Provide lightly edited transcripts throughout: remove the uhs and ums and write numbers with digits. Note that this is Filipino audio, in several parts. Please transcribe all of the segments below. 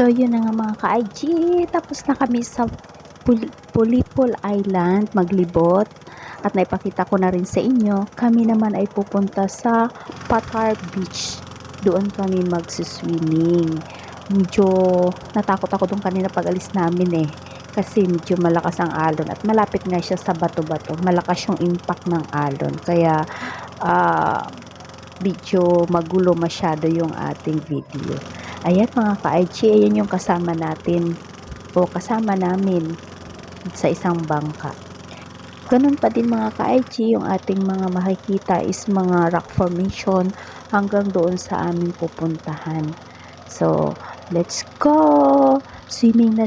So, yun na nga mga ka-IG. Tapos na kami sa Pulipol Island maglibot. At naipakita ko na rin sa inyo, kami naman ay pupunta sa Patar Beach. Doon kami magsiswimming. Medyo natakot ako doon kanina pag alis namin kasi medyo malakas ang alon at malapit nga siya sa bato-bato. Malakas yung impact ng alon. Kaya, medyo magulo masyado yung ating video. Ayan mga ka-IG, ayan yung kasama natin o kasama namin sa isang bangka. Ganun pa din mga ka-IG, yung ating mga makikita is mga rock formation hanggang doon sa aming pupuntahan. So, let's go! Swimming na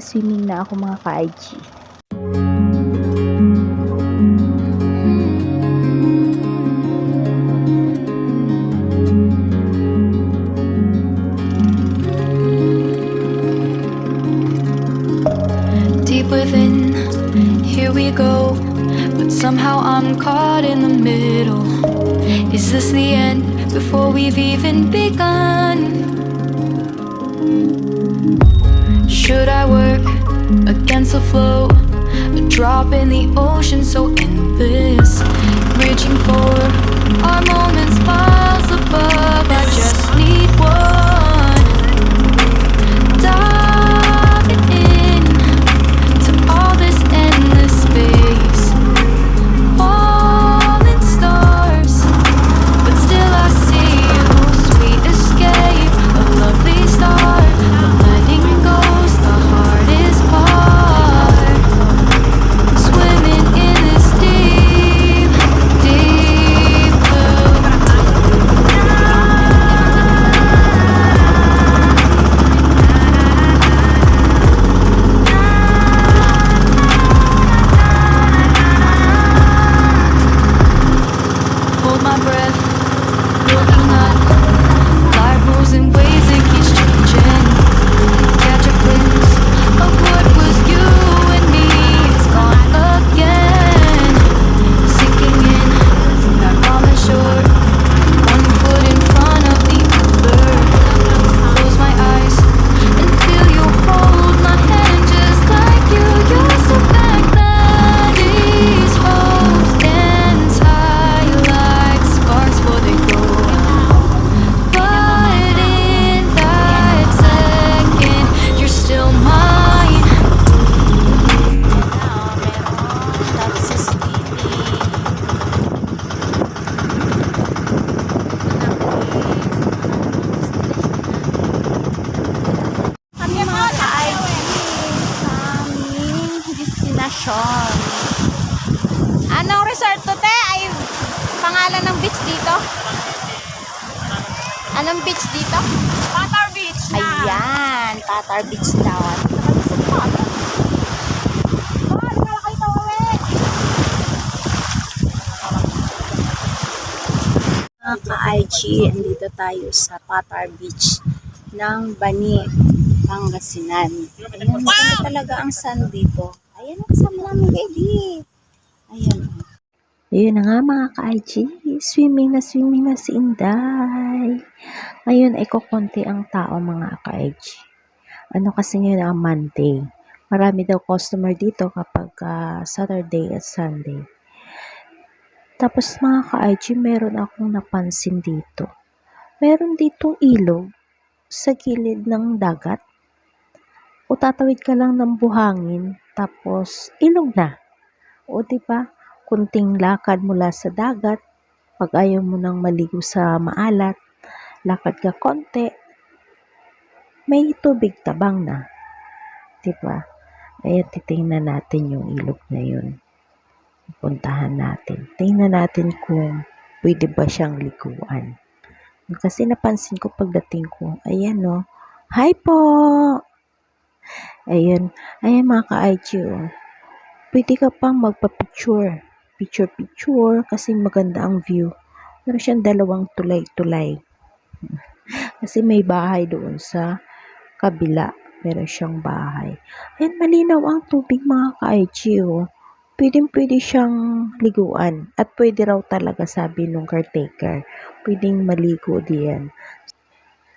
ako mga ka-IG. Deep within, here we go, but somehow I'm caught in the middle. Is this the end before we've even begun? Should I work against the flow, a drop in the ocean so endless, reaching for our moments miles above? I just need one. Diving in to all this endless space, falling stars, but still I see you. Sweet escape, a lovely start, but letting go's the hardest part. Swimming in this deep, deep blue. Hold my breath, looking up. Life moves in ways it keeps changing. Catch a glimpse of what was you and me. It's gone again, sinking in, not on the shore. One foot in front of the other. Close my eyes and feel you hold my hand just like you used to back then. These hopes dance high like sparks before they go. But in that second, you're still mine. Kami mga ka-IG sa aming destinasyon. Anong resort to, te? Ay, pangalan ng beach dito? Anong beach dito? Patar Beach na. Ayan, Patar Beach daw. Mga ka-IG, andito tayo sa Patar Beach ng Bani, Pangasinan. Ayan, maganda talaga ang sun dito. Ayan, kasama namin baby. Ayan. Ayun na nga mga ka-IG, swimming na si Inday. Ngayon ay kukunti ang tao mga ka-IG. Ano kasi ngayon ang Monday. Marami daw customer dito kapag Saturday at Sunday. Tapos mga ka-IG, meron akong napansin dito. Meron ditong ilog sa gilid ng dagat. O tatawid ka lang ng buhangin, tapos ilog na. O diba, kunting lakad mula sa dagat, pag ayaw mo nang maligo sa maalat, lakad ka konti, may tubig tabang na. Diba? Ayan, titingnan natin yung ilog na yun. Puntahan natin. Tingnan natin kung pwede ba siyang liguan. Kasi napansin ko pagdating ko, ayan no. Hi po! Ayan mga ka-IG Pwede ka pang magpa-picture. Picture kasi maganda ang view. Meron siyang dalawang tulay-tulay. Kasi may bahay doon sa kabila. Meron siyang bahay. Ayan, malinaw ang tubig mga ka-IG Pwede siyang liguan. At pwede raw talaga, sabi nung caretaker. Pwedeng maligo diyan.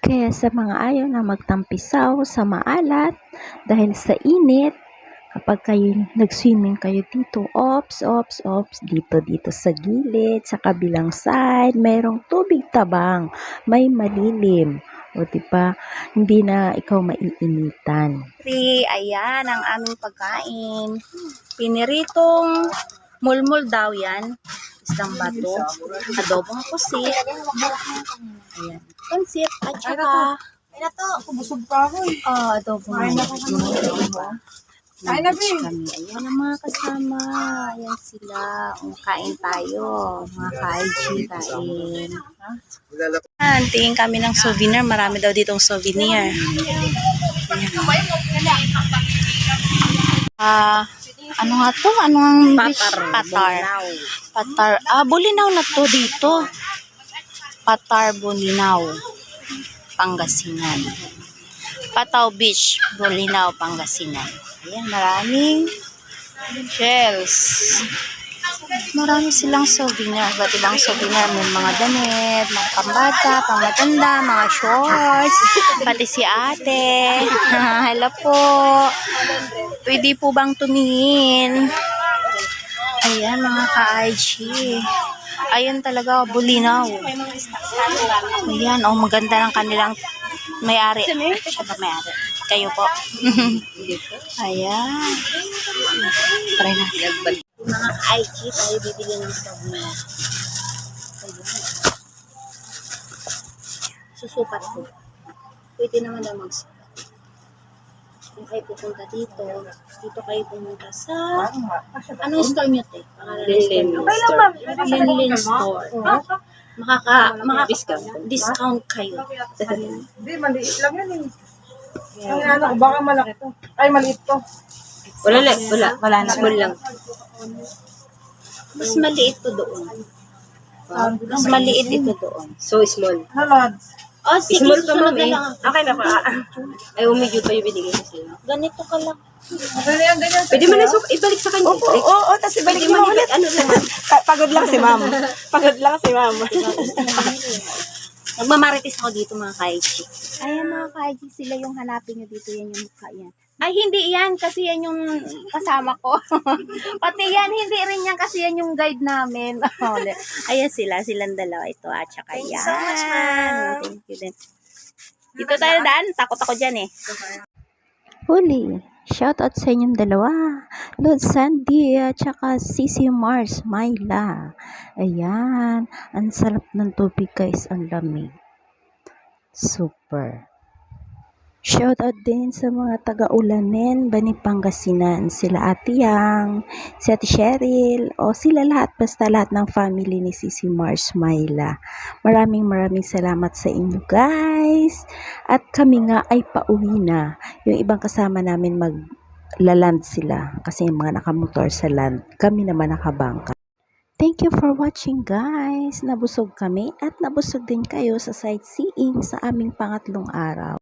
Kaya sa mga ayaw na magtampisaw sa maalat dahil sa init, kapag kayo nag-swimming kayo dito, ops, dito sa gilid, sa kabilang side, mayroong tubig tabang, may malilim. O diba, hindi na ikaw maiinitan. Ayan ang aming pagkain. Piniritong mulmul daw yan. Isang bato. Adobong pusit. Ayan. Pansit at saka Busog pa ako eh. adobong pusit. Kain na, Bing. Kami. Ayan ang mga kasama. Ayan sila. Kain tayo. Mga ka-IG, kain. Tingin kami ng souvenir. Marami daw ditong souvenir. Ano nga to? Ano ang Patar. Bulinaw na to dito. Patar, Bulinaw. Pangasinan. Pataw Beach, Bulinaw, Pangasinan. Ayan, maraming shells. Marami silang souvenir. Ba't ibang souvenir? May mga damit, mga pambata, pangmatanda, mga shorts, pati si ate. Hello po. Pwede po bang tumingin? Ayan, mga ka-IG. Ayan talaga, Bulinaw. Ayan, maganda ng kanilang may-ari. Siya ba may-ari? Kayo po. Ayan. Try natin. Mga ka-IG, tayo bibili ng souvenir. Ayan. Susukat ko. Pwede naman na magsukat. Kung kayo pupunta dito kayo pumunta sa anong store nyo, te? Linlin store. Discount kayo. Hindi, maliit lang yan eh. Ang ano, baka malaki to. Ay, maliit to. Wala na. Small lang. Mas maliit to doon. Mas maliit ito doon. So small. Ano, Lods? Sige, Small pa, susunod na mami. lang. Okay na pa. Ay, medyo pa yung binigay ko sa'yo. Ganito ka lang. Ganyan. Pwede mo na ibalik sa kanya. Oo, tapos ibalik mo ulit. Ano naman? Pagod lang si ma'am. Magmamarites ako dito, mga ka-IG. Ayan, mga ka-IG, sila yung hanapin nyo dito. Yan yung mukha yan. Ay, hindi yan. Kasi yan yung kasama ko. Pati yan, hindi rin yan. Kasi yan yung guide namin. Ayan sila. Silang dalawa. Ito at saka yan. Thank you so much, ma'am. Thank you din. Dito tayo daan. Takot ako dyan eh. Huli. Shout out sa inyong dalawa. Lord Sandy at saka Sisi Mars Myla. Ayan. Ang sarap ng tubig, guys. Ang lamig. Super. Shout out din sa mga taga-Ulanen, Bani Pangasinan, sila Ate Yang, si Ate Cheryl, o sila lahat, basta lahat ng family ni Sisi Mars Myla. Maraming salamat sa inyo, guys. At kami nga ay pauwi na. Yung ibang kasama namin maglaland sila kasi yung mga nakamotor sa land. Kami naman nakabangka. Thank you for watching, guys. Nabusog kami at nabusog din kayo sa sightseeing sa aming pangatlong araw.